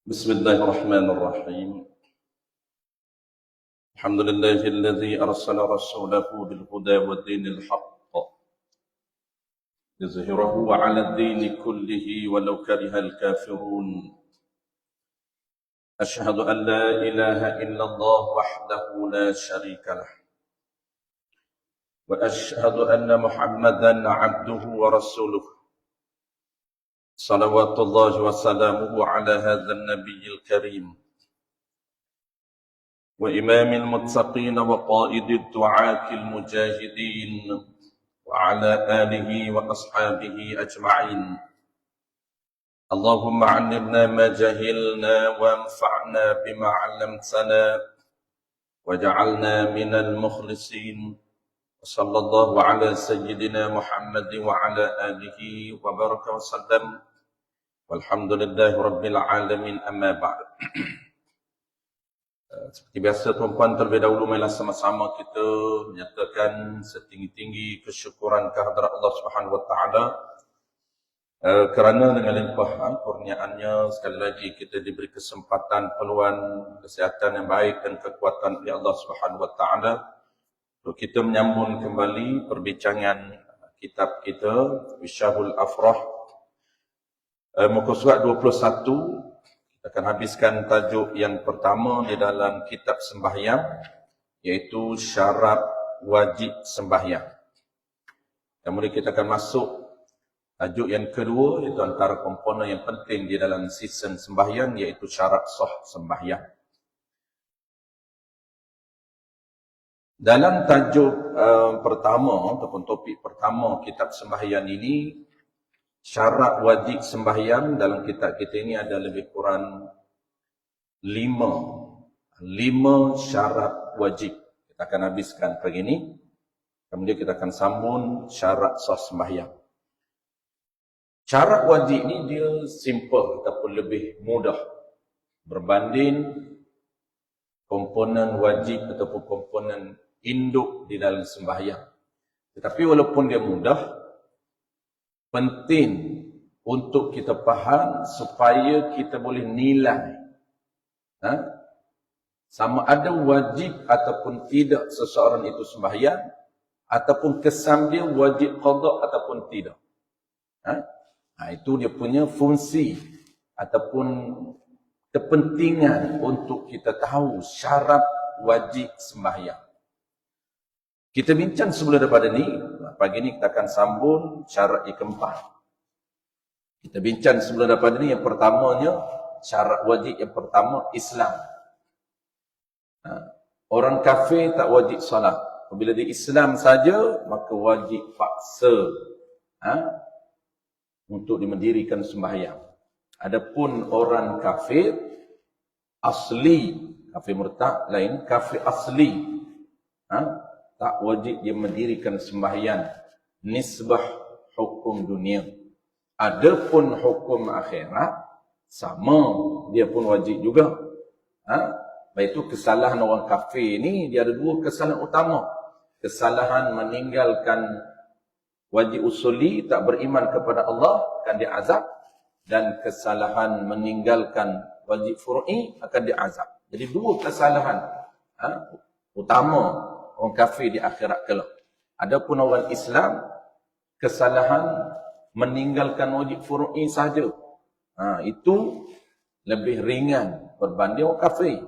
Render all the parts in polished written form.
بسم الله الرحمن الرحيم. الحمد لله الذي أرسل رسوله بالهدى ودين الحق يظهره على الدين كله ولو كره الكافرون. أشهد أن لا إله إلا الله وحده لا شريك له، وأشهد أن محمدا عبده ورسوله، صلوات الله وسلامه على هذا النبي الكريم وإمام المتقين وقائد الدعاة المجاهدين، وعلى آله وأصحابه أجمعين. اللهم علمنا ما جهلنا وانفعنا بما علمتنا وجعلنا من المخلصين. وصلى الله على سيدنا محمد وعلى آله وبارك وسلم، والحمد لله رب العالمين. أما بعد. Seperti biasa tuan-tuan, terlebih dahulu marilah sama-sama kita menyatakan setinggi-tinggi kesyukuran kehadrat Allah Subhanahu wa taala kerana dengan limpahan kurniaannya sekali lagi kita diberi kesempatan, peluang, kesihatan yang baik dan kekuatan oleh Allah Subhanahu wa taala untuk kita menyambung kembali perbincangan kitab kita Wisyahul Afrah, muka surat 21. Kita akan habiskan tajuk yang pertama di dalam kitab sembahyang, iaitu syarat wajib sembahyang. Kemudian kita akan masuk tajuk yang kedua, iaitu antara komponen yang penting di dalam sistem sembahyang, iaitu syarat sah sembahyang. Dalam tajuk pertama ataupun topik pertama kitab sembahyang ini, syarat wajib sembahyang dalam kitab kita ini ada lebih kurang 5 syarat wajib. Kita akan habiskan pagi ini. Kemudian kita akan sambung syarat sah sembahyang. Syarat wajib ini dia simple ataupun lebih mudah berbanding komponen wajib ataupun komponen induk di dalam sembahyang. Tetapi walaupun dia mudah, penting untuk kita faham supaya kita boleh nilai sama ada wajib ataupun tidak seseorang itu sembahyang, ataupun kesan dia wajib qada ataupun tidak. Itu dia punya fungsi ataupun kepentingan untuk kita tahu syarat wajib sembahyang. Kita bincang sebelum daripada ni, pagi ni kita akan sambung syarat yang keempat. Kita bincang sebelum daripada ni, yang pertamanya, syarat wajib yang pertama, Islam. Orang kafir tak wajib salat. Apabila dia Islam saja, maka wajib paksa untuk dimendirikan sembahyang. Adapun orang kafir asli, kafir murtad lain, kafir asli, tak wajib dia mendirikan sembahyang nisbah hukum dunia. Adapun hukum akhirat sama, dia pun wajib juga. Iaitu kesalahan orang kafir ni, dia ada 2 kesalahan utama. Kesalahan meninggalkan wajib usuli, tak beriman kepada Allah, akan diazab. Dan kesalahan meninggalkan wajib fur'i, akan diazab. Jadi 2 kesalahan utama orang kafir di akhirat kelak. Adapun orang Islam, kesalahan meninggalkan wajib fur'i saja. Itu lebih ringan berbanding orang kafir.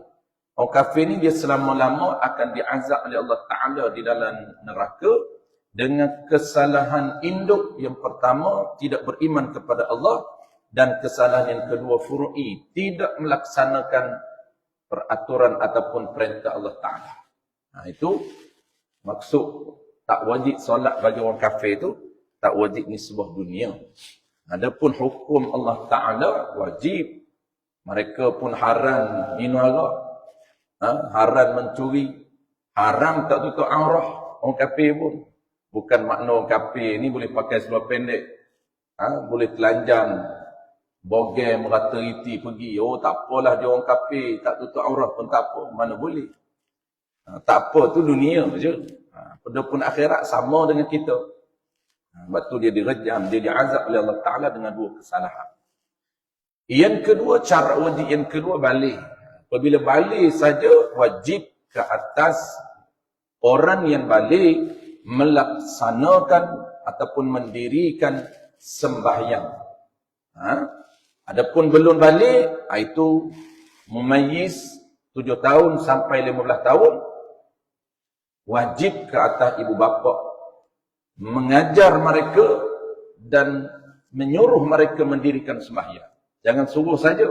Orang kafir ni dia selama-lama akan diazab oleh Allah Ta'ala di dalam neraka dengan kesalahan induk yang pertama, tidak beriman kepada Allah, dan kesalahan yang kedua fur'i, tidak melaksanakan peraturan ataupun perintah Allah Ta'ala. Itu maksud tak wajib solat bagi orang kafir itu, tak wajib nisbah dunia. Adapun hukum Allah Ta'ala wajib. Mereka pun haram minum arak, haram mencuri, haram tak tutup aurah. Orang kafir pun. Bukan makna orang kafir ni boleh pakai seluar pendek, boleh telanjang, bogem, merata riti pergi. Oh tak apalah dia orang kafir, tak tutup aurah pun tak apa. Mana boleh. Tak apa, tu dunia je. Pada pun akhirat sama dengan kita. Sebab tu dia direjam, dia diazab oleh Allah Ta'ala dengan 2 kesalahan. Yang kedua, cara wajib yang kedua balik. Apabila balik saja, wajib ke atas orang yang balik melaksanakan ataupun mendirikan sembahyang. Adapun belum balik, itu mumayyiz 7 tahun sampai 15 tahun, wajib ke atas ibu bapa mengajar mereka dan menyuruh mereka mendirikan sembahyang. Jangan suruh saja.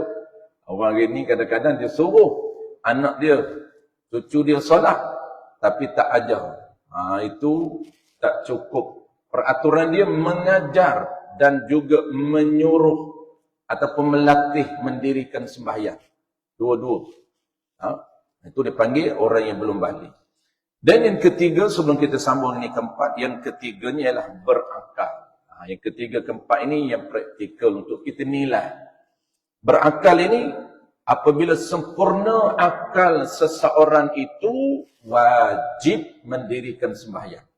Orang ini kadang-kadang dia suruh anak dia, cucu dia solat, tapi tak ajar. Itu tak cukup. Peraturan dia mengajar dan juga menyuruh ataupun melatih mendirikan sembahyang. Dua-dua. Itu dipanggil orang yang belum balik. Dan yang ketiga, sebelum kita sambung ini keempat, yang ketiganya ialah berakal. Yang ketiga keempat ini yang praktikal untuk kita nilai. Berakal ini, apabila sempurna akal seseorang itu, wajib mendirikan sembahyang.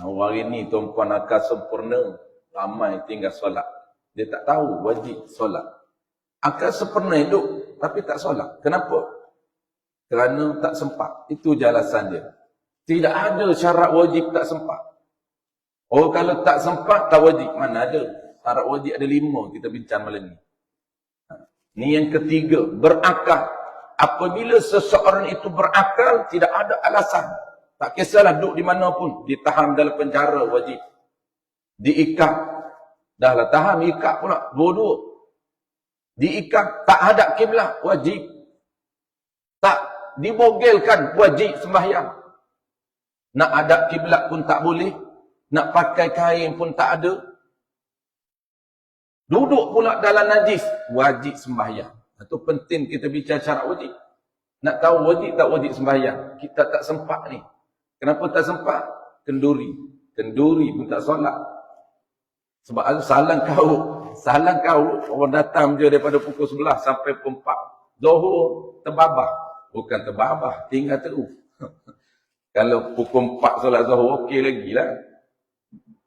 Orang ini tuan-puan akal sempurna, ramai tinggal solat. Dia tak tahu wajib solat. Akal sempurna hidup, tapi tak solat. Kenapa? Kerana tak sempat. Itu je alasan dia. Tidak ada syarat wajib tak sempat. Oh, kalau tak sempat, tak wajib. Mana ada? Syarat wajib ada 5, kita bincang malam ni. Ni yang ketiga, berakal. Apabila seseorang itu berakal, tidak ada alasan. Tak kisahlah duduk di mana pun. Ditahan dalam penjara, wajib. Diikat. Dah lah tahan, ikat pula. Dua-dua. Diikat, tak hadap kiblat, wajib. Tak dibogelkan, wajib sembahyang. Nak hadap kiblat pun tak boleh. Nak pakai kain pun tak ada. Duduk pula dalam najis, wajib sembahyang. Itu penting kita bicara syarat wajib. Nak tahu wajib tak wajib sembahyang. Kita tak sempat ni. Kenapa tak sempat? Kenduri. Kenduri pun tak solat. Sebab salang kau. Salang kau, orang datang je daripada pukul 11 sampai pukul 4. Zuhur, terbabah. Bukan terbabah, tinggal terus. Kalau pukul 4 solat zuhur, okey lagi lah.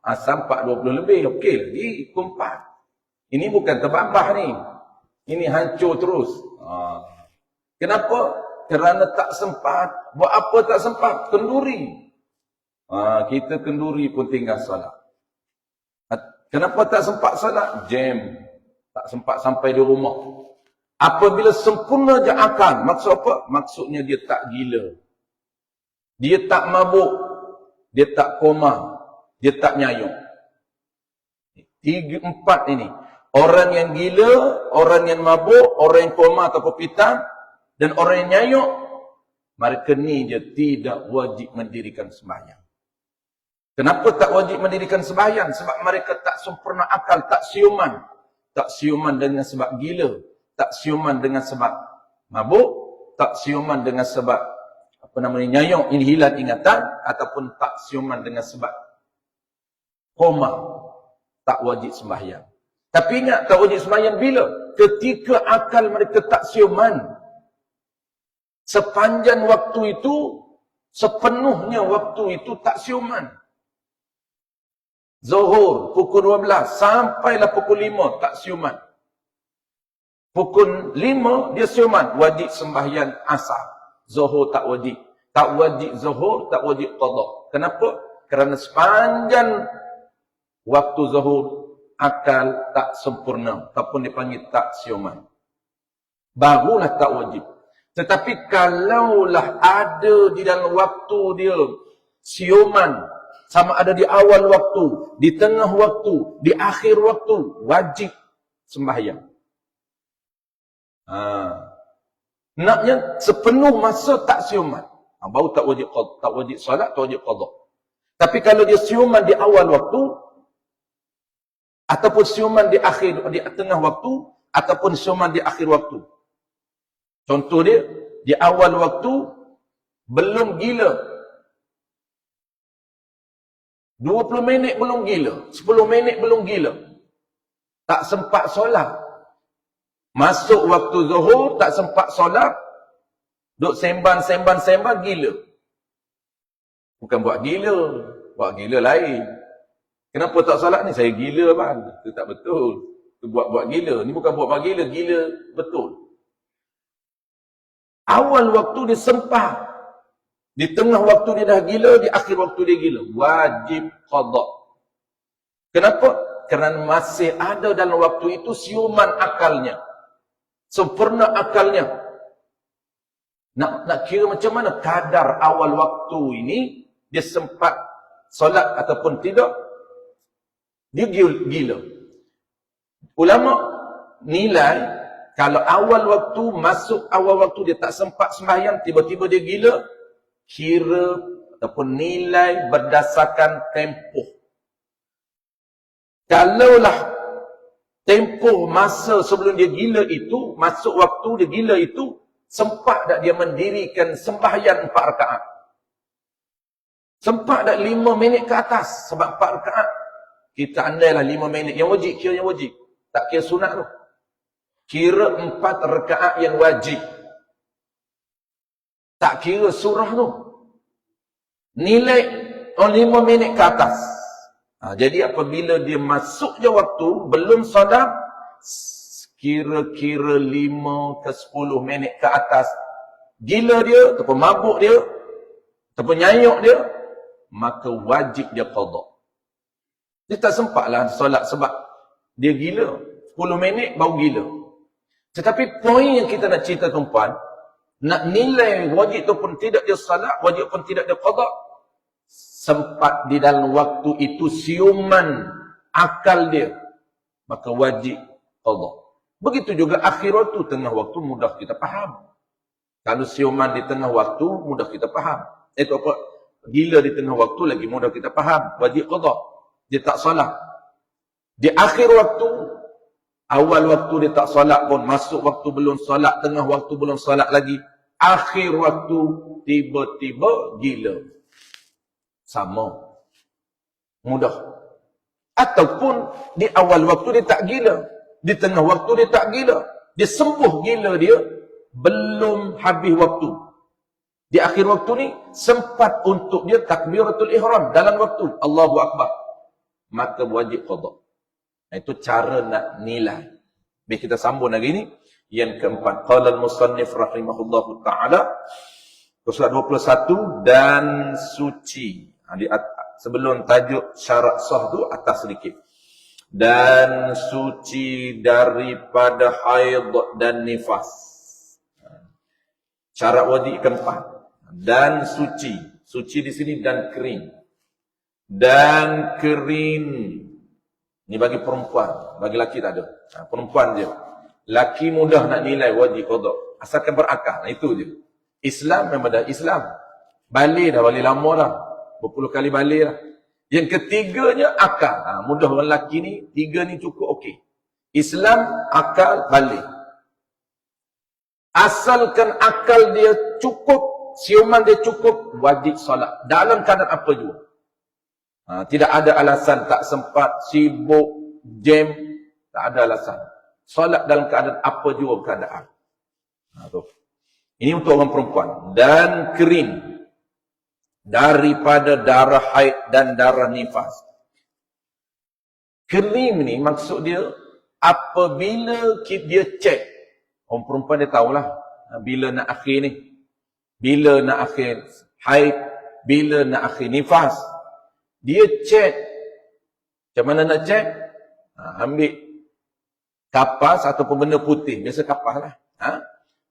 Asal 4.20 lebih, okey lagi. Pukul 4. Ini bukan terbabah ni. Ini hancur terus. Kenapa? Kerana tak sempat. Buat apa tak sempat? Kenduri. Kita kenduri pun tinggal solat. Kenapa tak sempat solat? Jam. Tak sempat sampai di rumah. Apabila sempurna je akal. Maksud apa? Maksudnya dia tak gila. Dia tak mabuk. Dia tak koma. Dia tak nyayuk. 3, 4 ini. Orang yang gila, orang yang mabuk, orang yang koma atau pitan, dan orang yang nyayuk, mereka ni dia tidak wajib mendirikan sembahyang. Kenapa tak wajib mendirikan sembahyang? Sebab mereka tak sempurna akal, tak siuman. Tak siuman dengan sebab gila, tak siuman dengan sebab mabuk, tak siuman dengan sebab nyayuk, ini hilang ingatan, ataupun tak siuman dengan sebab koma, tak wajib sembahyang. Tapi ingat, tak wajib sembahyang bila? Ketika akal mereka tak siuman. Sepanjang waktu itu, sepenuhnya waktu itu tak siuman. Zuhur, pukul 12, sampailah pukul 5, tak siuman. Pukul 5, dia siuman. Wajib sembahyang asar. Zuhur tak wajib. Tak wajib zuhur, tak wajib qada. Kenapa? Kerana sepanjang waktu zuhur, akal tak sempurna, ataupun dipanggil tak siuman. Barulah tak wajib. Tetapi kalaulah ada di dalam waktu dia siuman, sama ada di awal waktu, di tengah waktu, di akhir waktu, wajib sembahyang. Naknya sepenuh masa tak siuman. Baru tak wajib solat, tak wajib qada. Tapi kalau dia siuman di awal waktu, ataupun siuman di tengah waktu, ataupun siuman di akhir waktu. Contoh dia, di awal waktu, belum gila. 20 minit belum gila. 10 minit belum gila. Tak sempat solat. Masuk waktu zuhur, tak sempat solat. Duk sembang, gila. Bukan buat gila. Buat gila lain. Kenapa tak solat ni? Saya gila bang. Itu tak betul. buat-buat gila. Ni bukan buat-buat gila, gila betul. Awal waktu dia sempah. Di tengah waktu dia dah gila, di akhir waktu dia gila. Wajib qada. Kenapa? Kerana masih ada dalam waktu itu siuman akalnya. Sempurna akalnya. Nak kira macam mana kadar awal waktu ini, dia sempat solat ataupun tidak, dia gila. Ulama nilai, kalau awal waktu, masuk awal waktu dia tak sempat sembahyang, tiba-tiba dia gila, kira ataupun nilai berdasarkan tempoh. Kalaulah tempoh masa sebelum dia gila itu, masuk waktu dia gila itu, sempat tak dia mendirikan sembahyang 4 rakaat? Sempat tak 5 minit ke atas? Sebab 4 rakaat, kita andailah 5 minit. Yang wajib, kira yang wajib. Tak kira sunat tu. Kira 4 rakaat yang wajib. Tak kira surah tu. Nilai 5 minit ke atas. Jadi apabila dia masuk je waktu, belum solat, kira-kira 5 ke 10 minit ke atas, gila dia, ataupun mabuk dia, ataupun nyayuk dia, maka wajib dia qada. Dia tak sempatlah solat sebab dia gila. 10 minit baru gila. Tetapi poin yang kita nak cerita tuan-puan, nak nilai wajib ataupun tidak dia solat, wajib ataupun tidak dia qada, sempat di dalam waktu itu siuman akal dia, maka wajib qada. Begitu juga akhir waktu, tengah waktu mudah kita faham. Kalau siuman di tengah waktu, mudah kita faham. Itu apa? Gila di tengah waktu lagi mudah kita faham. Wajib qada. Dia tak solat. Di akhir waktu, awal waktu dia tak solat pun, masuk waktu belum solat, tengah waktu belum solat lagi, akhir waktu tiba-tiba gila. Sama. Mudah. Ataupun di awal waktu dia tak gila, di tengah waktu dia tak gila, dia sembuh gila dia, belum habis waktu. Di akhir waktu ni, sempat untuk dia takbiratul ihram dalam waktu. Allahu Akbar. Maka wajib qada. Itu cara nak nilai. Biar kita sambung lagi ni. Yang keempat. Qala al-musannif rahimahullahu ta'ala. Surat 21. Dan suci. Sebelum tajuk syarat sah tu, atas sedikit. Dan suci daripada haid dan nifas. Syarat wajib keempat. Dan suci. Suci di sini dan kering. Dan kering. Ini bagi perempuan. Bagi lelaki tak ada. Perempuan je. Lelaki mudah nak nilai wajib qada. Asalkan berakal. Itu je. Islam memang dah Islam. Balik dah, balik lama dah. Berpuluh kali balik dah. Yang ketiganya akal. Mudah orang lelaki ni. 3 ni cukup okey. Islam, akal, balik. Asalkan akal dia cukup, siuman dia cukup, wajib solat. Dalam keadaan apa juga. Tidak ada alasan, tak sempat, sibuk, jam, tak ada alasan. Solat dalam keadaan apa juga keadaan. Ini untuk orang perempuan. Dan kering. Daripada darah haid dan darah nifas. Kering ni maksud dia, apabila dia cek, orang perempuan dia tahulah, bila nak akhir ni. Bila nak akhir haid, bila nak akhir nifas. Dia cek. Macam mana nak cek? Ambil kapas ataupun benda putih. Biasa kapas lah.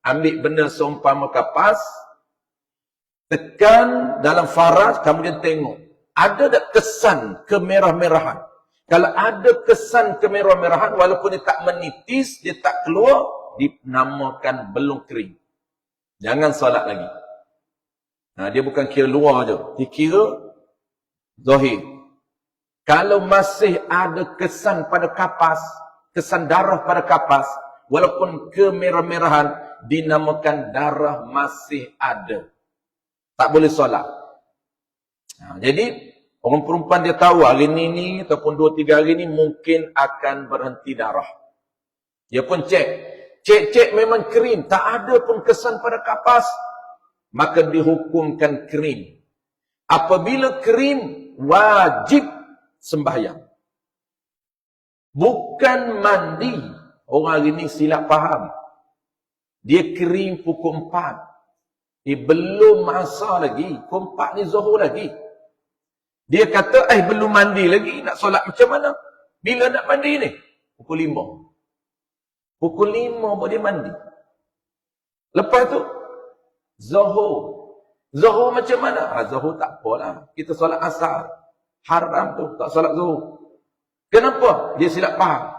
Ambil benda seumpama kapas. Tekan dalam faras, kemudian tengok. Ada tak kesan kemerah-merahan? Kalau ada kesan kemerah-merahan, walaupun dia tak menitis, dia tak keluar, dinamakan belum kering. Jangan solat lagi. Dia bukan kira luar je. Dia kira zahir. Kalau masih ada kesan pada kapas, kesan darah pada kapas, walaupun kemerah-merahan, dinamakan darah masih ada. Tak boleh solat. Jadi, orang perempuan dia tahu hari ni ataupun 2-3 hari ni mungkin akan berhenti darah. Dia pun cek. Cek memang kering. Tak ada pun kesan pada kapas. Maka dihukumkan kering. Apabila kering, wajib sembahyang. Bukan mandi. Orang hari ni silap faham. Dia kering pukul 4. Belum masa lagi. Pukul 4 ni zuhur lagi. Dia kata, belum mandi lagi. Nak solat macam mana? Bila nak mandi ni? Pukul 5. Pukul 5 buat dia mandi. Lepas tu, zuhur. Zuhur macam mana? Zuhur tak apalah. Kita solat asar. Haram tu, tak solat zuhur. Kenapa? Dia silap faham.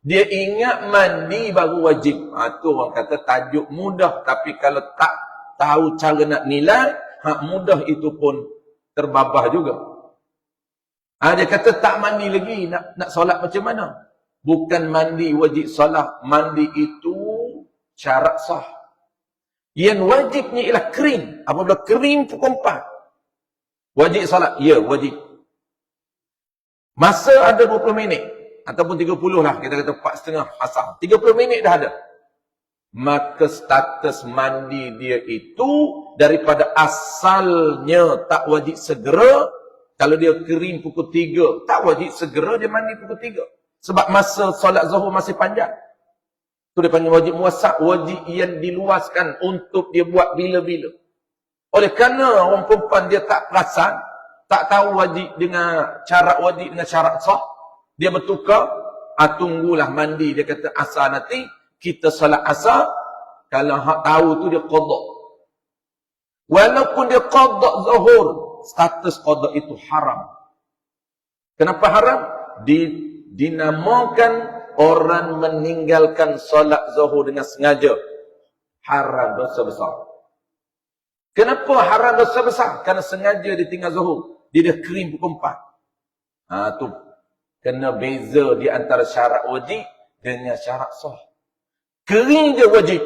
Dia ingat mandi baru wajib. Tu orang kata tajuk mudah. Tapi kalau tak tahu cara nak nilai, hak mudah itu pun terbabah juga. Dia kata tak mandi lagi. Nak solat macam mana? Bukan mandi wajib solat. Mandi itu syarat sah. Yang wajibnya ialah kering. Apabila kering pukul 4. Wajib solat? Ya, wajib. Masa ada 20 minit. Ataupun 30 lah. Kita kata 4.30 asar. 30 minit dah ada. Maka status mandi dia itu daripada asalnya tak wajib segera. Kalau dia kering pukul 3, tak wajib segera dia mandi pukul 3. Sebab masa solat zuhur masih panjang. Itu dia panggil wajib muwassa'. Wajib yang diluaskan untuk dia buat bila-bila. Oleh kerana orang perempuan dia tak perasan, tak tahu wajib dengan syarat wajib dengan syarat sah, dia bertukar, tunggulah mandi. Dia kata asar nanti, kita solat asar, kalau hak tahu tu dia qada. Walaupun dia qada zuhur, status qada itu haram. Kenapa haram? Dinamakan orang meninggalkan solat zuhur dengan sengaja. Haram, dosa besar. Kenapa haram dosa besar? Kerana sengaja dia tinggal zuhur. Dia dah kering pukul 4. Tu kena beza di antara syarat wajib dengan syarat sah. Kering je wajib.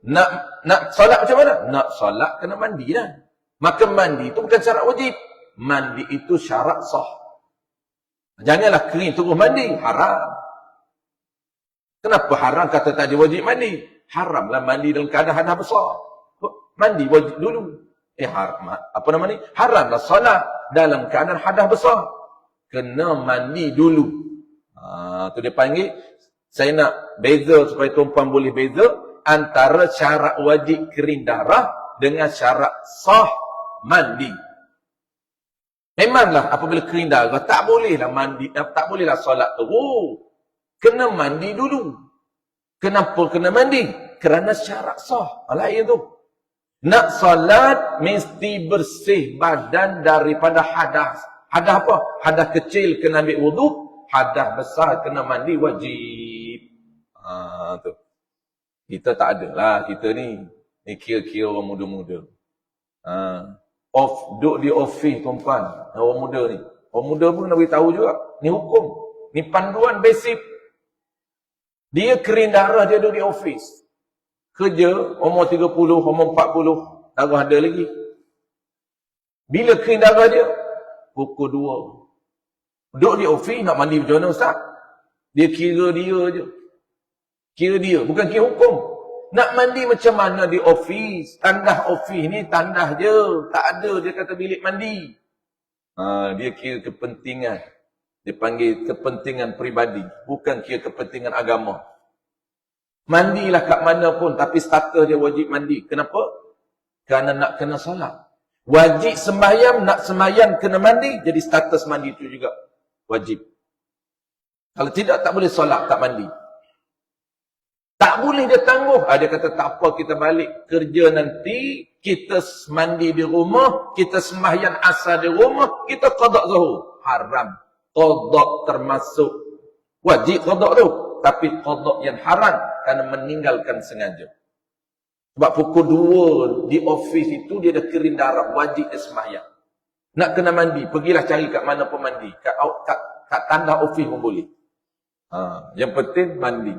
Nak solat macam mana? Nak solat kena mandi lah. Maka mandi itu bukan syarat wajib. Mandi itu syarat sah. Janganlah kering terus mandi. Haram. Kenapa haram kata tak ada wajib mandi? Haramlah mandi dalam keadaan hadas besar. Mandi wajib dulu. Haram. Apa nama ni? Haramlah solat dalam keadaan hadas besar. Kena mandi dulu. Tu dia panggil, saya nak beza supaya tuan-puan boleh beza antara syarat wajib kering darah dengan syarat sah mandi. Memanglah apabila kering darah tak bolehlah mandi, tak bolehlah solat tu. Kena mandi dulu. Kenapa kena mandi? Kerana syarat sah. Lain tu. Nak solat mesti bersih badan daripada hadas. Hadas apa? Hadas kecil kena ambil wuduk, hadas besar kena mandi wajib. Tu. Kita tak ada lah. Kita ni kira-kira orang muda-muda. Duduk di office tuan-tuan. Orang muda ni. Orang muda pun nak beritahu juga. Ni hukum. Ni panduan basic. Dia kering darah, dia duduk di office. Kerja, umur 30, umur 40, darah ada lagi. Bila kering darah dia? Pukul 2. Duduk di office, nak mandi macam mana Ustaz? Dia kira dia je. Kira dia, bukan kira hukum. Nak mandi macam mana di office? Tandah office ni tandah je. Tak ada, dia kata bilik mandi. Dia kira kepentingan. Dia panggil kepentingan peribadi. Bukan kira kepentingan agama. Mandilah kat mana pun. Tapi status dia wajib mandi. Kenapa? Kerana nak kena solat. Wajib sembahyang, nak sembahyang kena mandi. Jadi status mandi itu juga wajib. Kalau tidak, tak boleh solat, tak mandi. Tak boleh dia tangguh. Dia kata tak apa, kita balik kerja nanti. Kita mandi di rumah. Kita sembahyang asar di rumah. Kita qada zuhur. Haram. Qada termasuk wajib qada tu, tapi qada yang haram kerana meninggalkan sengaja. Sebab pukul 2 di office itu dia dah kering darah, wajib sembahyang. Nak kena mandi, pergilah cari kat mana pun mandi. Kat tanda office pun boleh. Yang penting mandi.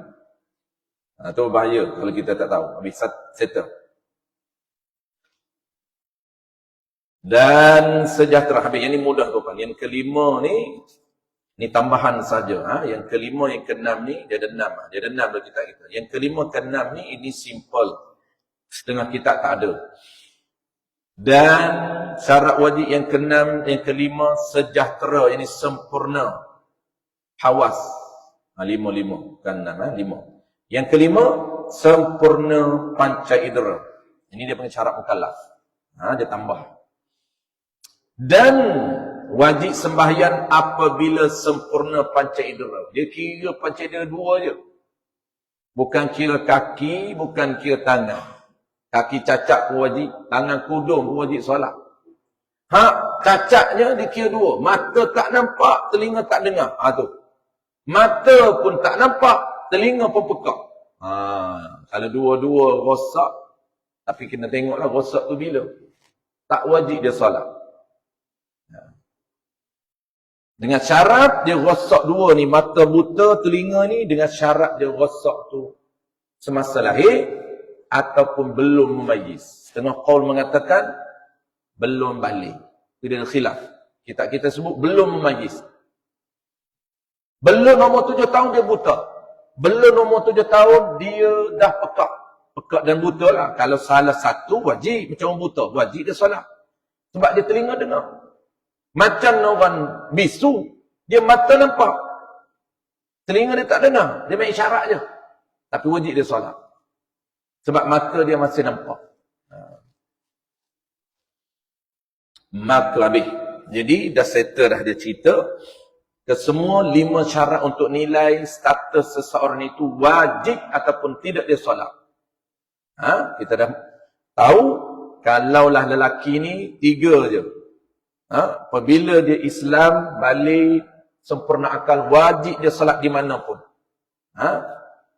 Tu bahaya kalau kita tak tahu. Habis settle. Dan sejahtera. Habis yang ni mudah tu kan. Yang kelima ni tambahan saja. Yang kelima, yang keenam ni, dia ada 6. Dia ada 6 dalam kitab kita. Yang kelima, keenam ni, ini simple. Setengah kitab tak ada. Dan syarat wajib yang keenam, yang kelima, sejahtera. Ini sempurna. Hawas. Lima. Bukan 6, 5. Yang kelima, sempurna panca indera. Ini dia panggil syarat mukallaf. Dia tambah. Dan wajib sembahyang apabila sempurna panca indera. Dia kira panca indera 2 je. Bukan kira kaki, bukan kira tangan. Kaki cacat pun wajib, tangan kudung pun wajib solat. Cacatnya dia kira 2. Mata tak nampak, telinga tak dengar. Tu. Mata pun tak nampak, telinga pun pekak. Kalau dua-dua rosak, tapi kena tengoklah rosak tu bila. Tak wajib dia solat. Dengan syarat dia rosak 2 ni, mata buta, telinga ni, dengan syarat dia rosak tu semasa lahir ataupun belum memayyiz. Setengah qaul mengatakan belum balik. Itu dia khilaf. Kita sebut belum memayyiz. Belum umur 7 tahun dia buta. Belum umur 7 tahun dia dah pekak. Pekak dan buta lah. Kalau salah satu wajib, macam orang buta, wajib dia solat. Sebab dia telinga dengar. Macam orang bisu, dia mata nampak. Telinga dia tak dengar. Dia main isyarat je. Tapi wajib dia solat. Sebab mata dia masih nampak. Maka habis. Jadi dah settle dah dia cerita. Kesemua 5 syarat untuk nilai status seseorang itu wajib ataupun tidak dia solat. Kita dah tahu. Kalaulah lelaki ni 3 je. Apabila dia Islam, balik, sempurna akal, wajib dia salat di mana pun.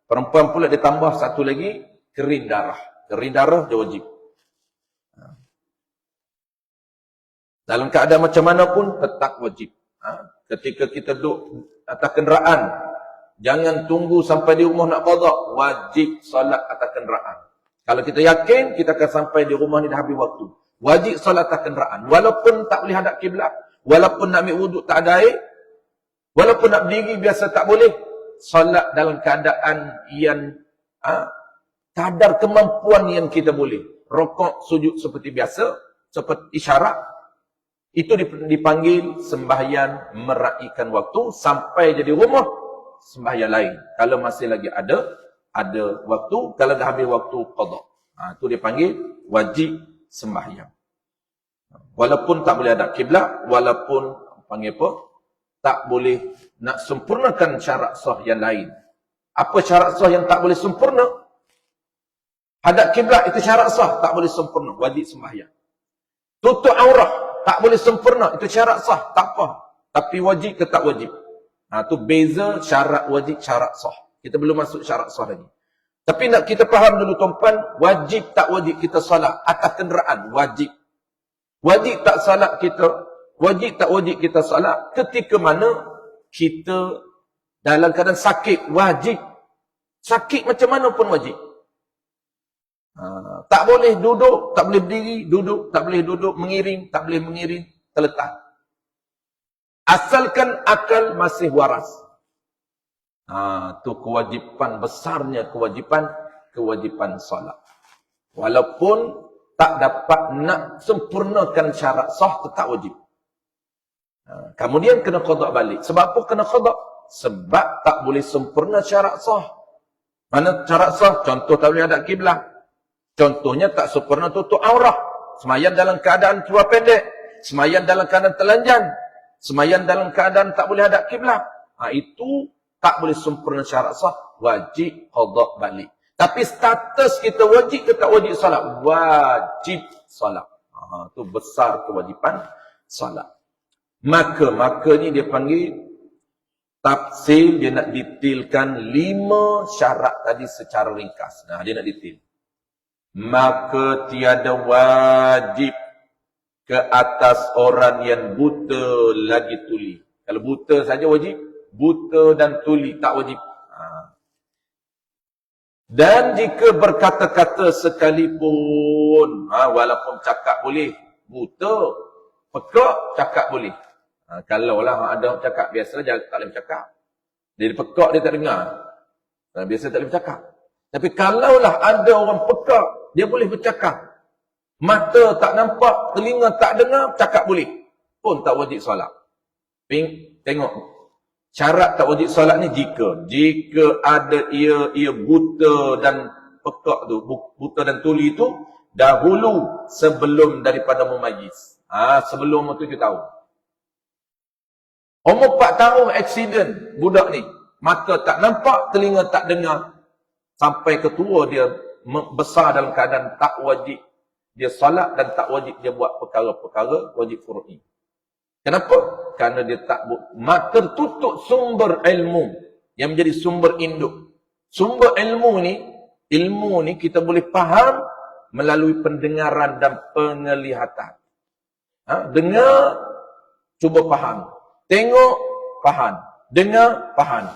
Perempuan pula dia tambah satu lagi, kering darah. Kering darah dia wajib. Dalam keadaan macam mana pun tetap wajib. Ketika kita duduk atas kenderaan, jangan tunggu sampai di rumah nak qada, wajib salat atas kenderaan. Kalau kita yakin kita akan sampai di rumah ni dah habis waktu, wajib solat atas kenderaan. Walaupun tak boleh hadap kiblat, walaupun nak ambil wuduk tak ada air, walaupun nak berdiri biasa tak boleh, solat dalam keadaan yang kadar kemampuan yang kita boleh. Rokok, sujud seperti biasa, seperti isyarat. Itu dipanggil sembahyang meraihkan waktu sampai jadi rumah sembahyang lain. Kalau masih lagi ada waktu, kalau dah habis waktu qada. Itu dia panggil wajib sembahyang. Walaupun tak boleh hadap kiblat, walaupun panggil apa? Tak boleh nak sempurnakan syarat sah yang lain. Apa syarat sah yang tak boleh sempurna? Hadap kiblat itu syarat sah, tak boleh sempurna, wajib sembahyang. Tutup aurah tak boleh sempurna, itu syarat sah, tak apa. Tapi wajib ke tak wajib? Itu beza syarat wajib, syarat sah. Kita belum masuk syarat sah lagi. Tapi nak kita faham dulu tuan-puan, wajib tak wajib kita salat atas kenderaan, wajib. Wajib tak salat kita, wajib tak wajib kita salat ketika mana kita dalam keadaan sakit, wajib. Sakit macam mana pun wajib. Tak boleh duduk, tak boleh berdiri, duduk, tak boleh duduk, mengiring, tak boleh mengiring, terletak. Asalkan akal masih waras. Itu kewajipan besarnya, kewajipan solat. Walaupun tak dapat nak sempurnakan syarat sah, tetap wajib. Kemudian kena qada balik. Sebab apa kena qada? Sebab tak boleh sempurna syarat sah. Mana syarat sah? Contoh tak boleh hadap kiblat. Contohnya tak sempurna tutup aurah. Sembahyang dalam keadaan seluar pendek. Sembahyang dalam keadaan telanjang. Sembahyang dalam keadaan tak boleh hadap kiblat. Itu tak boleh sempurna syarat sah, wajib qada balik. Tapi status kita wajib ke tak wajib salat? Wajib salat. Itu besar kewajipan salat. Maka ni dia panggil tafsir, dia nak detailkan 5 syarat tadi secara ringkas. Dia nak detail. Maka tiada wajib ke atas orang yang buta lagi tuli. Kalau buta saja wajib, buta dan tuli tak wajib. Dan jika berkata-kata sekalipun, walaupun cakap boleh, buta, pekak, cakap boleh. Kalaulah ada cakap biasa, tak boleh bercakap. Dia pekak, dia tak dengar. Biasa tak boleh bercakap. Tapi kalaulah ada orang pekak, dia boleh bercakap. Mata tak nampak, telinga tak dengar, cakap boleh. Pun tak wajib solat. Tengok. Syarat tak wajib solat ni jika ada ia buta dan pekak tu, buta dan tuli tu dahulu sebelum daripada mumayyiz. Sebelum 7 tahun. Umur 4 tahun accident budak ni. Mata tak nampak, telinga tak dengar. Sampai ketua dia besar dalam keadaan tak wajib dia solat dan tak wajib dia buat perkara-perkara wajib furu'i. Kenapa? Kerana dia tak tertutup sumber ilmu yang menjadi sumber induk. Sumber ilmu ni kita boleh faham melalui pendengaran dan penglihatan. Dengar, cuba faham. Tengok, faham. Dengar, faham.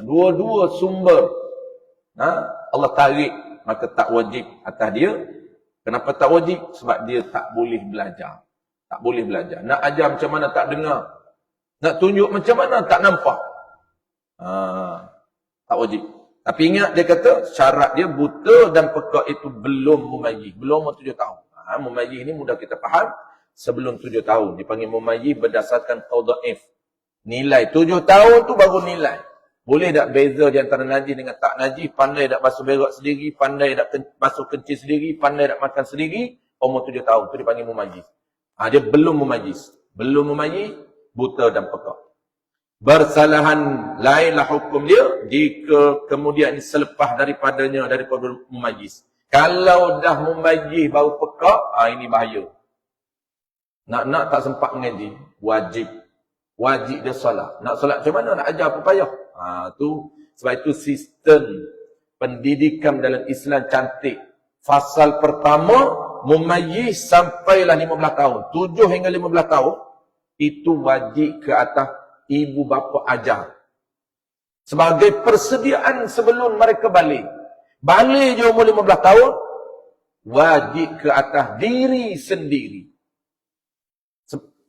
Dua-dua sumber. Allah tarik, maka tak wajib atas dia. Kenapa tak wajib? Sebab dia tak boleh belajar. Tak boleh belajar. Nak ajar macam mana tak dengar. Nak tunjuk macam mana tak nampak. Tak wajib. Tapi ingat dia kata syarat dia buta dan pekak itu belum mumayyiz. Belum 7 tahun. Mumayyiz ni mudah kita faham. Sebelum 7 tahun. Dipanggil mumayyiz berdasarkan tada'if. Nilai 7 tahun tu baru nilai. Boleh tak beza di antara najis dengan tak najis. Pandai tak basuh berak sendiri. Pandai tak basuh kencing sendiri. Pandai tak makan sendiri. Umur 7 tahun tu dipanggil mumayyiz. Dia belum mumayyiz. Belum mumayyiz, buta dan pekak. Bersalahan lainlah hukum dia jika kemudian selepas daripada mumayyiz. Kalau dah mumayyiz baru pekak, ini bahaya. Nak tak sempat mengaji, wajib. Wajib dia solat. Nak solat macam mana? Nak ajar apa payah? Sebab itu sistem pendidikan dalam Islam cantik. Fasal pertama, mumayyiz sampailah 15 tahun. 7 hingga 15 tahun, itu wajib ke atas ibu bapa ajar. Sebagai persediaan sebelum mereka balik. Balik je umur 15 tahun, wajib ke atas diri sendiri.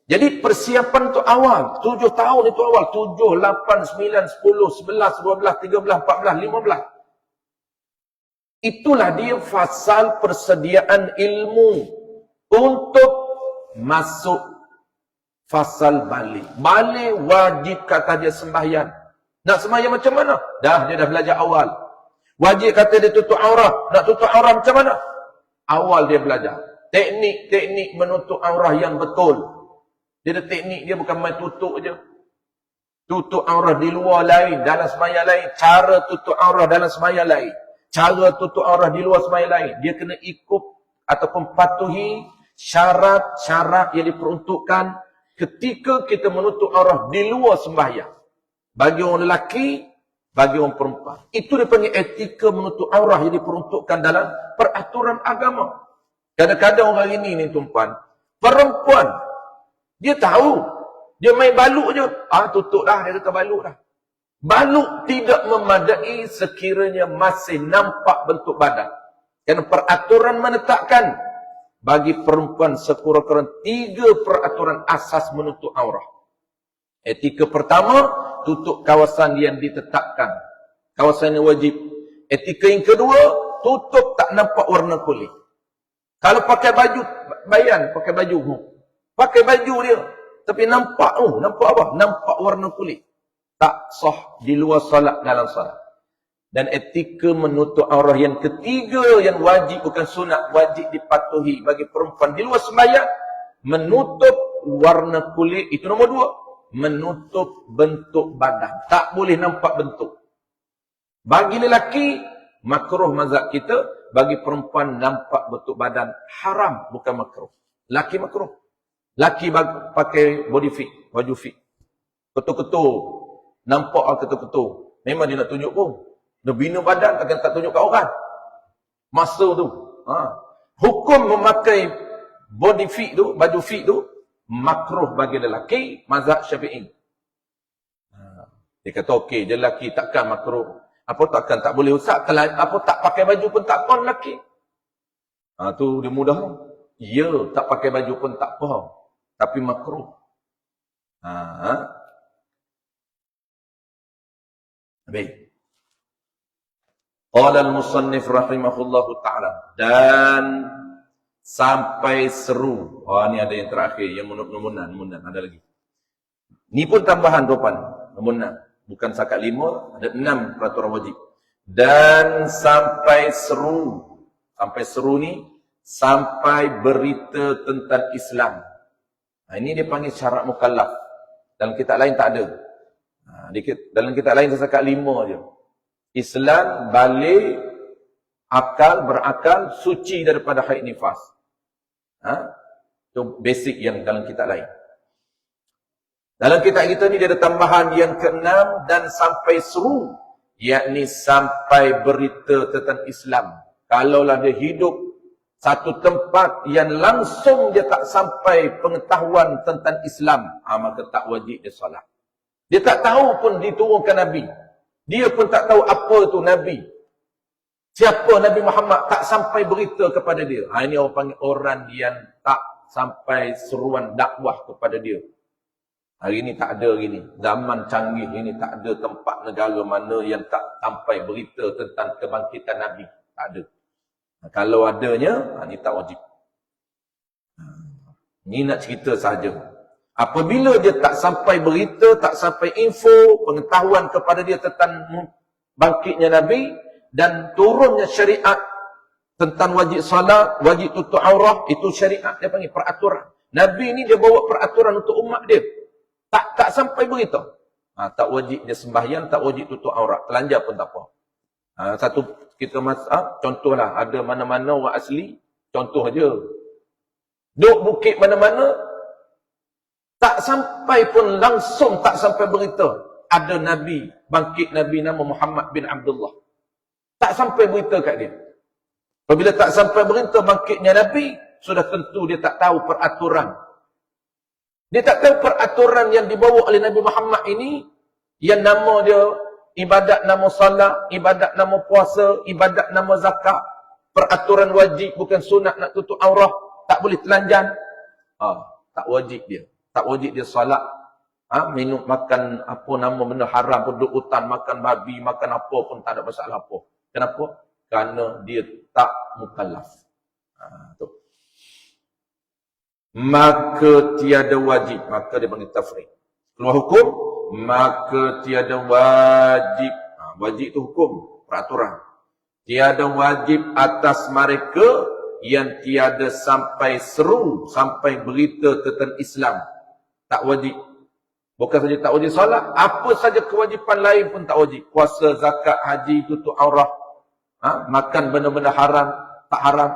Jadi persiapan tu awal. 7 tahun itu awal. 7, 8, 9, 10, 11, 12, 13, 14, 15. Itulah dia fasal persediaan ilmu untuk masuk fasal balik. Balik wajib kata dia sembahyang. Nak sembahyang macam mana? Dia dah belajar awal. Wajib kata dia tutup aurah. Nak tutup aurah macam mana? Awal dia belajar. Teknik-teknik menutup aurah yang betul. Dia ada teknik dia, bukan main tutup je. Tutup aurah di luar lain, dalam sembahyang lain. Cara tutup aurah dalam sembahyang lain. Cara tutup aurah di luar sembahyang lain. Dia kena ikut ataupun patuhi syarat-syarat yang diperuntukkan ketika kita menutup aurah di luar sembahyang. Bagi orang lelaki, bagi orang perempuan. Itu dipanggil etika menutup aurah yang diperuntukkan dalam peraturan agama. Kadang-kadang orang ini tuan-tuan, perempuan, dia tahu. Dia main baluk je. Tutup dah, dia kata baluk dah. Baluk tidak memadai sekiranya masih nampak bentuk badan. Kerana peraturan menetapkan bagi perempuan sekurang-kurang 3 peraturan asas menutup aurah. Etika pertama, tutup kawasan yang ditetapkan. Kawasan yang wajib. Etika yang kedua, tutup tak nampak warna kulit. Kalau pakai baju, bayan pakai baju. Pakai baju dia. Tapi nampak, nampak apa? Nampak warna kulit. Tak sah di luar salat, dalam salat. Dan etika menutup aurah yang ketiga yang wajib, bukan sunat, wajib dipatuhi bagi perempuan di luar sembahyang, menutup warna kulit. Itu nombor 2. Menutup bentuk badan. Tak boleh nampak bentuk. Bagi lelaki, makruh mazhab kita. Bagi perempuan nampak bentuk badan, haram, bukan makruh. Laki makruh. Laki pakai body fit, baju fit. Ketul-ketul. Nampak ketul-ketul. Memang dia nak tunjuk pun. Dia bina badan, takkan tak tunjuk kat orang. Masa tu. Hukum memakai body fit tu, baju fit tu, makruh bagi lelaki, mazhab Syafi'i. Dia kata okey, dia lelaki takkan makruh. Apa takkan tak boleh usah, kalau apa tak pakai baju pun tak apa lelaki. Tu dia mudah. Ya, tak pakai baju pun tak apa. Tapi makruh. Baik. Qala al-musannif rahimahullahu ta'ala. Dan sampai seru. Ni ada yang terakhir, yang mudah-mudahan ada lagi. Ni pun tambahan tuan. Nombor 6. Bukan setakat 5, ada 6 peraturan wajib. Dan sampai seru. Sampai seru ni, sampai berita tentang Islam. Ini dia panggil syarat mukallaf. Dalam kitab lain tak ada. Dalam kitab lain setakat 5 je. Islam, balik, akal, berakal, suci daripada haid nifas. Itu basic yang dalam kitab lain. Dalam kitab kita ni dia ada tambahan yang ke-6 dan sampai seru. Yakni sampai berita tentang Islam. Kalaulah dia hidup satu tempat yang langsung dia tak sampai pengetahuan tentang Islam, maka tak wajib dia solat. Dia tak tahu pun diturunkan Nabi. Dia pun tak tahu apa tu Nabi. Siapa Nabi Muhammad, tak sampai berita kepada dia. Ini orang panggil orang yang tak sampai seruan dakwah kepada dia. Hari ni tak ada hari ni. Zaman canggih ini tak ada tempat negara mana yang tak sampai berita tentang kebangkitan Nabi. Tak ada. Kalau adanya, ini tak wajib. Ini nak cerita sahaja. Apabila dia tak sampai berita, tak sampai info, pengetahuan kepada dia tentang bangkitnya Nabi dan turunnya syariat tentang wajib salat, wajib tutup aurah, itu syariat dia panggil peraturan. Nabi ni dia bawa peraturan untuk umat dia. Tak sampai berita. Tak wajib dia sembahyang, tak wajib tutup aurat. Telanjang pun tak apa. Satu kita contohlah, ada mana-mana orang asli, contoh je. Duk bukit mana-mana, tak sampai pun langsung, tak sampai berita. Ada Nabi, bangkit Nabi nama Muhammad bin Abdullah. Tak sampai berita kat dia. Apabila tak sampai berita bangkitnya Nabi, sudah tentu dia tak tahu peraturan. Dia tak tahu peraturan yang dibawa oleh Nabi Muhammad ini, yang nama dia ibadat nama salat, ibadat nama puasa, ibadat nama zakat, peraturan wajib bukan sunat nak tutup aurah, tak boleh telanjang. Tak wajib dia. Tak wajib dia salat. Minum, makan apa nama benda haram, duduk hutan, makan babi, makan apa pun tak ada masalah apa. Kenapa? Kerana dia tak mukallaf. Tu. Maka tiada wajib, maka dia panggil tafriq. Keluar hukum, maka tiada wajib. Wajib itu hukum, peraturan. Tiada wajib atas mereka yang tiada sampai seru, sampai berita tentang Islam. Tak wajib. Bukan saja tak wajib solat, apa saja kewajipan lain pun tak wajib. Puasa, zakat, haji, tutup aurah, makan benda-benda haram, tak haram.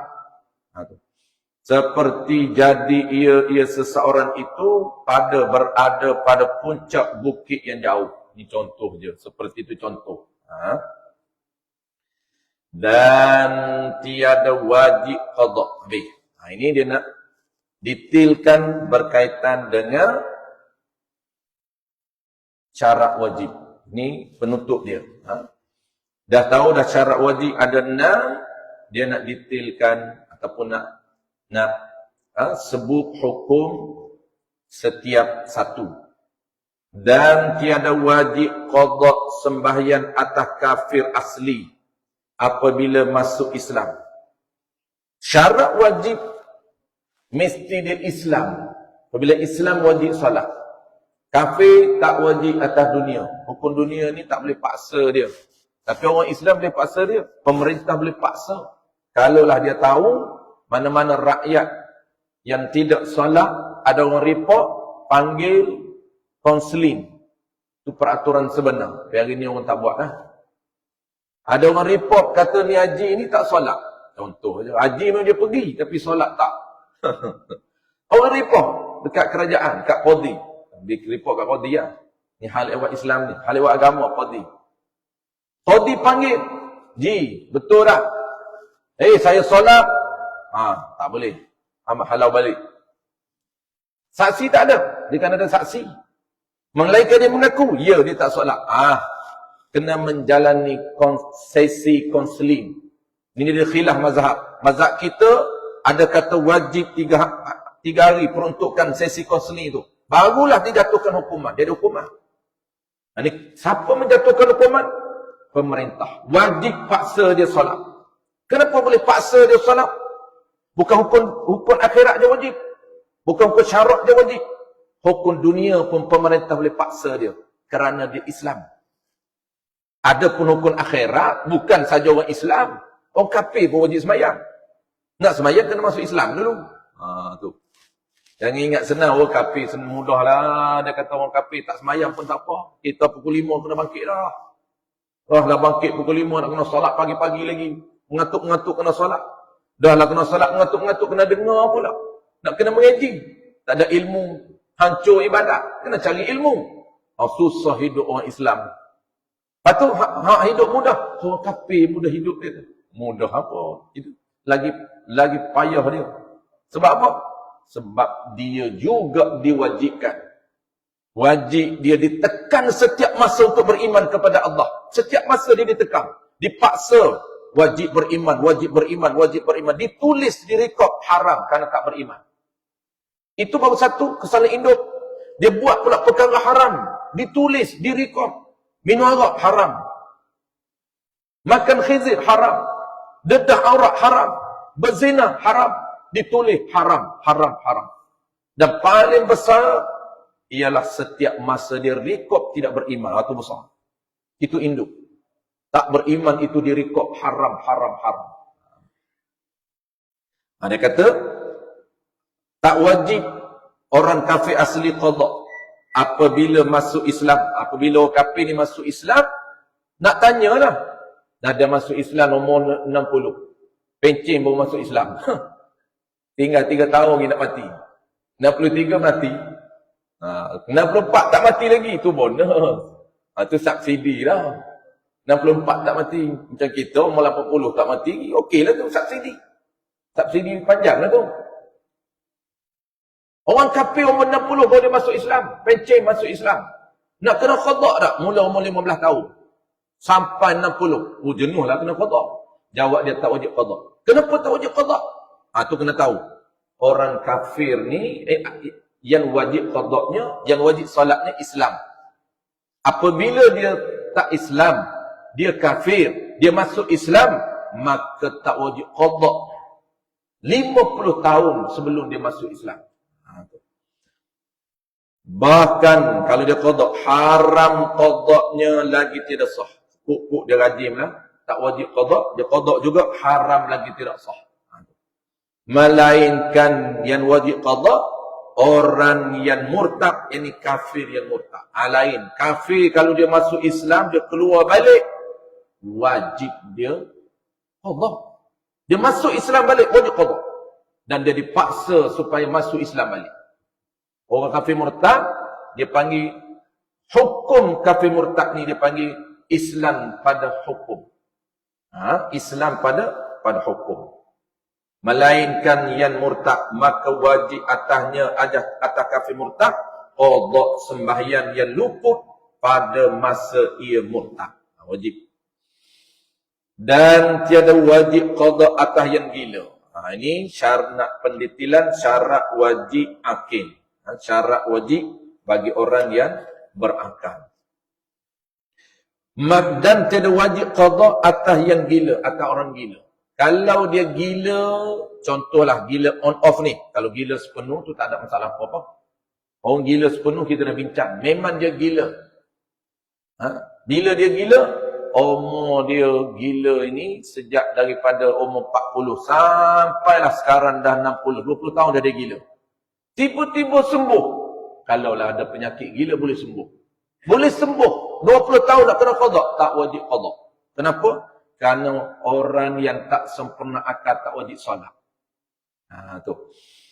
Seperti jadi ia seseorang itu berada pada puncak bukit yang jauh. Ini contoh je. Seperti itu contoh. Dan tiada wajib qada. Ini dia nak detailkan berkaitan dengan syarat wajib. Ini penutup dia. Dah tahu dah syarat wajib ada 6. Dia nak detailkan ataupun nak sebut hukum setiap satu. Dan tiada wajib qada sembahyang atas kafir asli apabila masuk Islam. Syarat wajib mesti dia Islam. Apabila Islam wajib salat. Kafir tak wajib atas dunia. Hukum dunia ni tak boleh paksa dia. Tapi orang Islam boleh paksa dia. Pemerintah boleh paksa. Kalaulah dia tahu mana-mana rakyat yang tidak solat, ada orang report, panggil konseling. Itu peraturan sebenar. Tapi hari ni orang tak buat lah. Ada orang report kata ni haji ni tak solat. Contoh je. Haji memang dia pergi, tapi solat tak. Orang report dekat kerajaan, kat Qadi. Dia report kat Qadi lah. Ni hal ehwal Islam ni. Hal ehwal agama Qadi. Qadi panggil. Ji, betul tak? Saya solat. Tak boleh. Halau balik. Saksi tak ada. Dia kan ada saksi. Melainkan dia mengaku. Ya, dia tak solat. Kena menjalani sesi konseling. Ini dia khilaf mazhab. Mazhab kita ada kata wajib 3 hari peruntukan sesi konseling itu. Barulah dijatuhkan hukuman. Dia ada hukuman. Ini siapa menjatuhkan hukuman? Pemerintah. Wajib paksa dia solat. Kenapa boleh paksa dia solat? Bukan hukum akhirat dia wajib. Bukan hukum syarat dia wajib. Hukum dunia pun pemerintah boleh paksa dia. kerana dia Islam. Ada pun hukum akhirat, bukan saja orang Islam. Orang kafir pun wajib semayang. Nak semayang kena masuk Islam dulu. Tu. Jangan ingat senang orang kafir, senang mudah lah. Dia kata orang kafir tak semayang pun tak apa. Kita pukul 5 kena bangkit dah. Dah bangkit pukul 5 nak kena solat pagi-pagi lagi. Mengatuk-mengatuk kena solat. Dah lah kena solat, mengatuk-mengatuk kena dengar pula. Nak kena mengaji. Tak ada ilmu, hancur ibadat. Kena cari ilmu. Susah hidup orang Islam. Lepas tu, hidup mudah. Orang kafir mudah hidup dia. Mudah apa? Itu lagi payah dia. Sebab apa? Sebab dia juga diwajibkan. Wajib dia ditekan setiap masa untuk beriman kepada Allah. Setiap masa dia ditekan. Dipaksa. Wajib beriman, wajib beriman, wajib beriman. Ditulis, direkod haram kerana tak beriman. Itu baru satu kesalahan induk. Dia buat pula perkara haram. Ditulis, direkod. Minum arak haram. Makan khizir haram. Dedah aurat haram. Berzina haram. Ditulis haram, haram, haram. Dan paling besar ialah setiap masa dia rekod tidak beriman. Itu besar. Itu induk. Tak beriman itu direkod haram, haram, haram. Dia kata, tak wajib orang kafir asli qada. Apabila masuk Islam, apabila orang kafir ni masuk Islam, nak tanyalah. Dah dia masuk Islam umur 60. Pencen baru masuk Islam. Tinggal 3 tahun lagi nak mati. 63 mati. 64 tak mati lagi. Itu bonus. Itu subsidi lah. 64 tak mati. Macam kita umur 80 tak mati. Okey lah tu subsidi. Subsidi panjang lah tu. Orang kafir umur 60 baru dia masuk Islam. Pencen masuk Islam. Nak kena qada tak? Mula umur 15 tahun. Sampai 60. Jenuh lah kena qada. Jawab dia tak wajib qada. Kenapa tak wajib qada? Tu kena tahu. Orang kafir ni, yang wajib qadanya, yang wajib solatnya Islam. Apabila dia tak Islam, dia kafir, dia masuk Islam, maka tak wajib qada. 50 tahun sebelum dia masuk Islam. Bahkan kalau dia qada, haram qadanya lagi tidak sah. Kuk dia rajim lah, tak wajib qada, dia qada juga haram lagi tidak sah. Melainkan yang wajib qada orang yang murtad, ini kafir yang murtad. Lain, kafir kalau dia masuk Islam, dia keluar balik, wajib dia qada. Dia masuk Islam balik, wajib qada. Dan dia dipaksa supaya masuk Islam balik. Orang kafir murtad, dia panggil hukum kafir murtad ni, dia panggil Islam pada hukum. Islam pada hukum. Melainkan yang murtad, maka wajib atasnya atas kafir murtad qada sembahyang yang luput pada masa ia murtad. Wajib. Dan tiada wajib qada atas yang gila. Ini syarat pendetilan, syarat wajib akil. Syarat wajib bagi orang yang berakal. Dan tiada wajib qada atas yang gila, atas orang gila. Kalau dia gila, contohlah gila on off ni. Kalau gila sepenuh tu tak ada masalah apa-apa. Orang gila sepenuh kita dah bincang. Memang dia gila. Bila dia gila, umur dia gila ini sejak daripada umur 40 sampailah sekarang dah 60. 20 tahun dah dia gila. Tiba-tiba sembuh. Kalaulah ada penyakit gila boleh sembuh. Boleh sembuh. 20 tahun nak kena qada, tak wajib qada. Kenapa? Kerana orang yang tak sempurna akal tak wajib solat. Tu.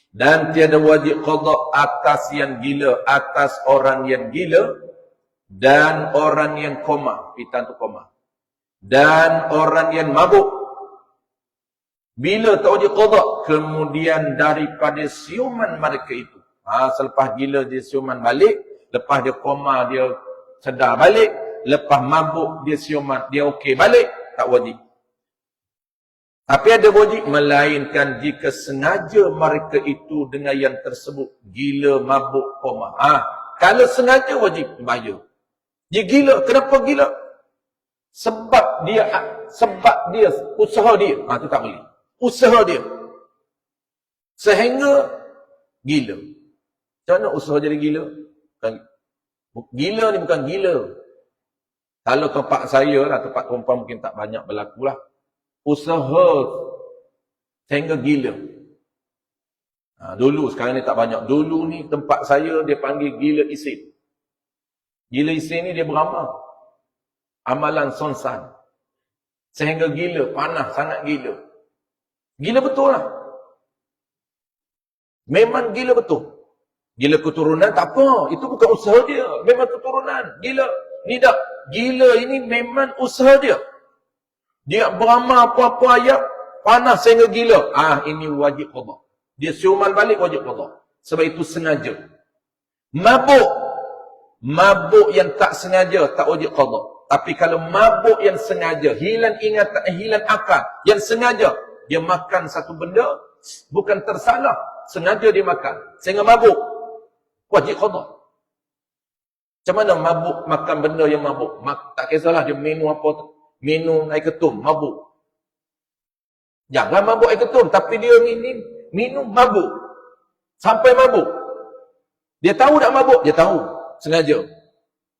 Dan tiada wajib qada atas yang gila, atas orang yang gila dan orang yang koma, pitan tu koma. Dan orang yang mabuk. Bila tak wajib qada? Kemudian daripada siuman mereka itu. Selepas gila dia siuman balik, lepas dia koma dia sedar balik, lepas mabuk dia siuman, dia okey balik, tak wajib. Tapi ada wajib, melainkan jika sengaja mereka itu dengan yang tersebut, gila, mabuk, koma. Kalau sengaja wajib, bahaya. Dia gila, kenapa gila? Sebab dia usaha dia. Itu tak boleh. Usaha dia. Sehingga gila. Macam mana usaha jadi gila? Gila ni bukan gila. Kalau tempat saya lah, tempat perempuan mungkin tak banyak berlaku lah. Usaha sehingga gila. Dulu, sekarang ni tak banyak. Dulu ni tempat saya dia panggil gila isin. Gila isin ni dia beramal. Amalan sonsan. Sehingga gila, panah sangat gila. Gila betul lah. Memang gila betul. Gila keturunan tak apa. Itu bukan usaha dia. Memang keturunan. Gila. Ni tak. Gila ini memang usaha dia. Dia beramal apa-apa ayat. Panas sehingga gila. Ini wajib qada. Dia siuman balik wajib qada. Sebab itu sengaja. Mabuk. Mabuk yang tak sengaja tak wajib qada. Tapi kalau mabuk yang sengaja. Hilang ingatan, hilang akal. Yang sengaja. Dia makan satu benda. Bukan tersalah. Sengaja dia makan. Sehingga mabuk. Wajib qada. Macam mana mabuk makan benda yang mabuk? Tak kisahlah dia minum apa. Minum air ketum. Mabuk. Jangan mabuk air ketum. Tapi dia minum mabuk. Sampai mabuk. Dia tahu tak mabuk? Dia tahu. Sengaja.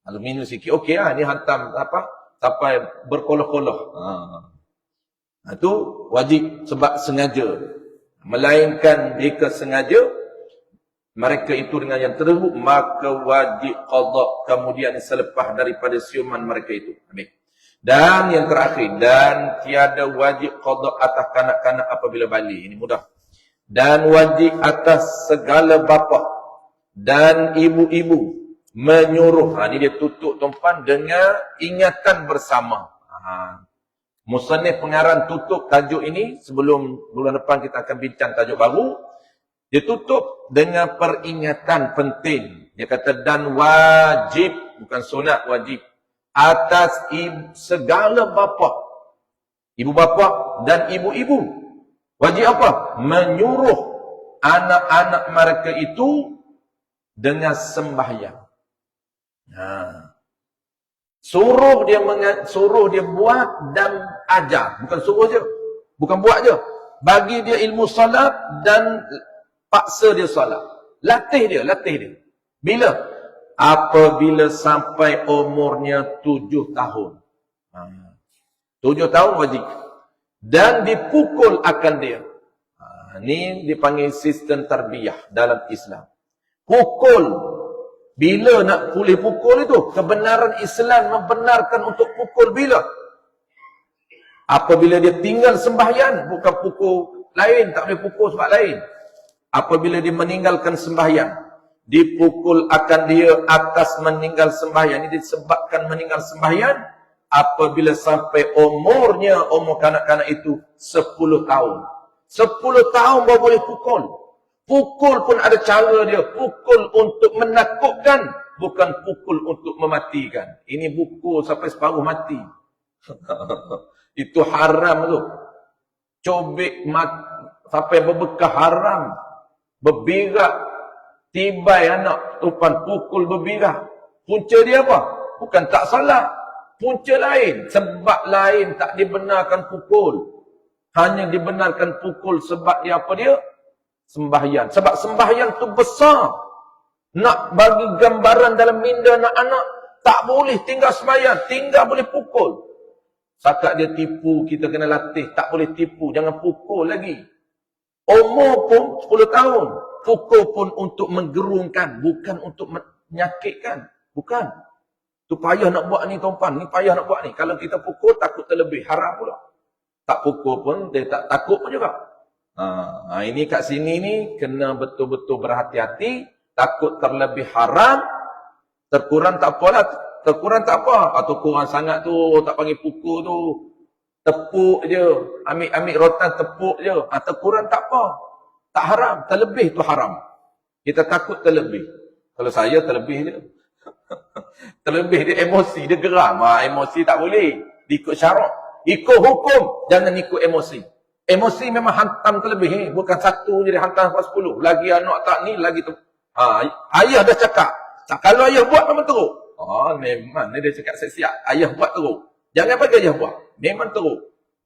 Kalau minum sikit. Okey lah. Ni hantam apa? Sampai berkoloh-koloh. Itu wajib sebab sengaja. Melainkan jika sengaja. Mereka itu dengan yang teruk, maka wajib qada kemudian selepas daripada siuman mereka itu. Amin. Dan yang terakhir, dan tiada wajib qada atas kanak-kanak apabila balik. Ini mudah. Dan wajib atas segala bapa dan ibu-ibu menyuruh. Ini dia tutup tuan-tuan dengan ingatan bersama. Musannif pengarang tutup tajuk ini. Sebelum bulan depan kita akan bincang tajuk baru. Dia tutup dengan peringatan penting. Dia kata dan wajib, bukan sunat, wajib. Atas segala bapa. Ibu bapa dan ibu-ibu. Wajib apa? Menyuruh anak-anak mereka itu dengan sembahyang. Suruh dia buat dan ajar. Bukan suruh je. Bukan buat je. Bagi dia ilmu salat dan paksa dia solat. Latih dia. Bila? Apabila sampai umurnya 7 tahun. 7 tahun wajib. Dan dipukul akan dia. Ini dipanggil sistem tarbiyah dalam Islam. Pukul. Bila nak boleh pukul itu? Kebenaran Islam membenarkan untuk pukul bila? Apabila dia tinggal sembahyang. Bukan pukul lain. Tak boleh pukul sebab lain. Apabila dia meninggalkan sembahyang, dipukul akan dia atas meninggal sembahyang. Ini disebabkan meninggal sembahyang apabila sampai umur kanak-kanak itu 10 tahun. 10 tahun baru boleh pukul. Pukul pun ada cara dia. Pukul untuk menakutkan, bukan pukul untuk mematikan. Ini pukul sampai separuh mati. Itu haram tu. Cobek sampai berbekah haram. Berbirak, tibai anak tuan pukul berbirak. Punca dia apa? Bukan tak salah. Punca lain. Sebab lain tak dibenarkan pukul. Hanya dibenarkan pukul sebab dia apa dia? Sembahyang. Sebab sembahyang tu besar. Nak bagi gambaran dalam minda anak-anak. Tak boleh tinggal sembahyang. Tinggal boleh pukul. Sakat dia tipu, kita kena latih. Tak boleh tipu. Jangan pukul lagi. Umur pun 10 tahun. Pukul pun untuk menggerungkan. Bukan untuk menyakitkan. Bukan. Tu payah nak buat ni tuan-tuan. Ni payah nak buat ni. Kalau kita pukul takut terlebih. Haram pula. Tak pukul pun dia tak takut pun juga. Ini kat sini ni kena betul-betul berhati-hati. Takut terlebih haram. Terkurang tak apalah. Terkurang tak apa. Atau kurang sangat tu tak panggil pukul tu. Tepuk je. Ambil rotan tepuk je. Terkurang tak apa. Tak haram. Terlebih tu haram. Kita takut terlebih. Kalau saya terlebih je. Terlebih dia emosi. Dia geram. Emosi tak boleh. Ikut syarak. Ikut hukum. Jangan ikut emosi. Emosi memang hantam terlebih. Bukan satu je dia hantam sampai 10. Lagi anak tak ni. Lagi tu. Ayah dah cakap. Kalau ayah buat memang teruk. Memang dia cakap siap-siap. Ayah buat teruk. Jangan bagi ayah buat. Memang teruk.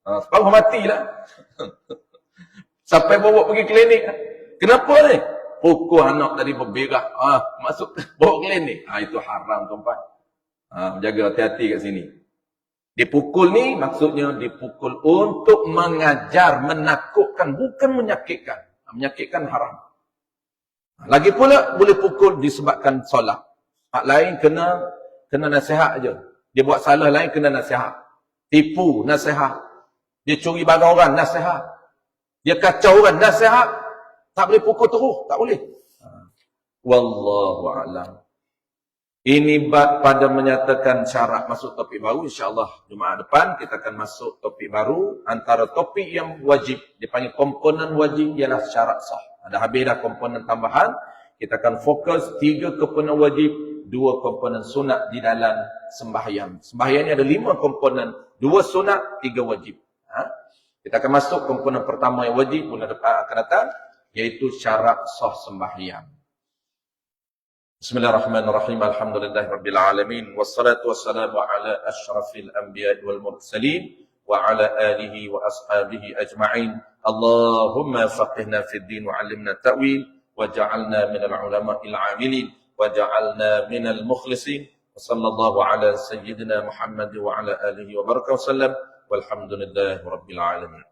Separuh matilah. Sampai bawa pergi klinik. Kenapa ni? pukul anak tadi berberak, masuk bawa clean ni. Itu haram tuan-tuan. Jaga hati-hati kat sini. Dipukul ni maksudnya dipukul untuk mengajar, menakutkan, bukan menyakitkan. Menyakitkan haram. Lagi pula boleh pukul disebabkan solat. Hak lain kena nasihat aja. Dia buat salah lain kena nasihat. Tipu, nasihat. Dia curi barang orang, nasihat. Dia kacau orang, nasihat. Tak boleh pukul terus, tak boleh. Wallahu a'lam. Ini bab pada menyatakan syarat masuk topik baru. InsyaAllah Jumaat depan kita akan masuk topik baru. Antara topik yang wajib, dipanggil komponen wajib, ialah syarat sah. Dah habis dah komponen tambahan. Kita akan fokus 3 komponen wajib, 2 komponen sunat di dalam sembahyang. Sembahyang ni ada 5 komponen, 2 sunat, 3 wajib. Kita akan masuk komponen pertama yang wajib bulan depan akan datang, iaitu syarat sah sembahyang. Bismillahirrahmanirrahim. Alhamdulillahirabbil alamin wassalatu wassalamu ala asyrafil anbiya'i wal mursalin wa ala alihi wa ashabihi ajma'in. Allahumma faqihna fid din wa 'allimna ta'wil waj'alna minal ulama'il 'amilin waj'alna minal mukhlisin. Sallallahu ala sayyidina Muhammad wa ala alihi wa barakatuh wasallam walhamdulillahi rabbil alamin.